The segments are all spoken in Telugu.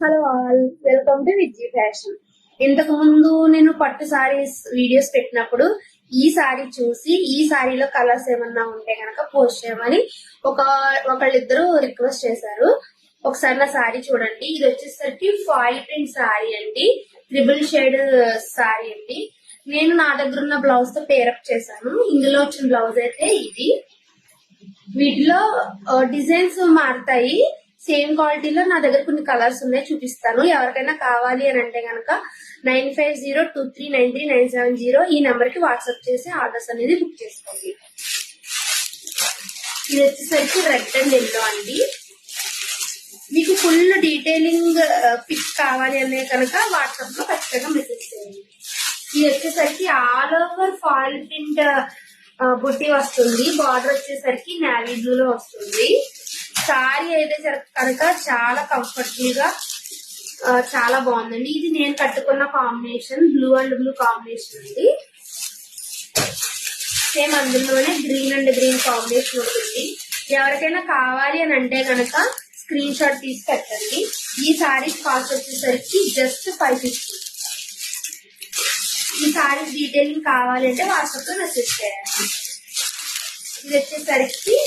Hello all, welcome to Vijay fashion. ఇంతకు ముందు నేను పట్టు సారీస్ వీడియోస్ పెట్టినప్పుడు ఈ సారీ చూసి ఈ సారీలో కలర్స్ ఏమన్నా ఉంటే కనుక పోస్ట్ చేయమని ఒకళ్ళిద్దరు రిక్వెస్ట్ చేశారు. ఒకసారి నా సారీ చూడండి. ఇది వచ్చేసరికి ఫాయిల్ ప్రింట్ సారీ అండి, ట్రిపుల్ షేడ్ సారీ అండి. నేను నా దగ్గర ఉన్న బ్లౌజ్ తో పేరప్ చేశాను. ఇందులో వచ్చిన బ్లౌజ్ అయితే ఇది. వీటిలో డిజైన్స్ మారుతాయి. సేమ్ క్వాలిటీలో నా దగ్గర కొన్ని కలర్స్ ఉన్నాయి, చూపిస్తాను. ఎవరికైనా కావాలి అని అంటే కనుక 9502393970 ఈ నెంబర్ కి వాట్సాప్ చేసి ఆర్డర్స్ అనేది బుక్ చేసుకోండి. ఇది వచ్చేసరికి రెడ్ అండ్ ఎల్లో అండి. మీకు ఫుల్ డీటెయిలింగ్ పిక్ కావాలి అనే కనుక వాట్సాప్ లో ఖచ్చితంగా మెసేజ్ చేయండి. ఇది వచ్చేసరికి ఆల్ ఓవర్ ఫాయిల్ ప్రింట్ బుట్టి వస్తుంది. బార్డర్ వచ్చేసరికి నేవీ బ్లూ లో వస్తుంది. సారీ అయితే కనుక చాలా కంఫర్టబుల్ గా చాలా బాగుందండి. ఇది నేను కట్టుకున్న combination blue and blue combination అండి. సేమ్ అందులోనే గ్రీన్ అండ్ గ్రీన్ కాంబినేషన్ ఉంటుంది. ఎవరికైనా కావాలి అని అంటే కనుక స్క్రీన్ షాట్ తీసి పెట్టండి. ఈ సారీ కాస్ట్ వచ్చేసరికి జస్ట్ 550. ఈ సారీ డీటెయిలింగ్ కావాలి అంటే వాట్సాప్ లో మెసేజ్ చేయాలి. ఇది వచ్చేసరికి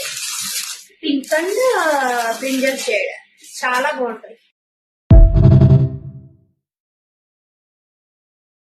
పింక్ అండ్ బ్రింజల్ షేడ్ చాలా బాగుంటుంది.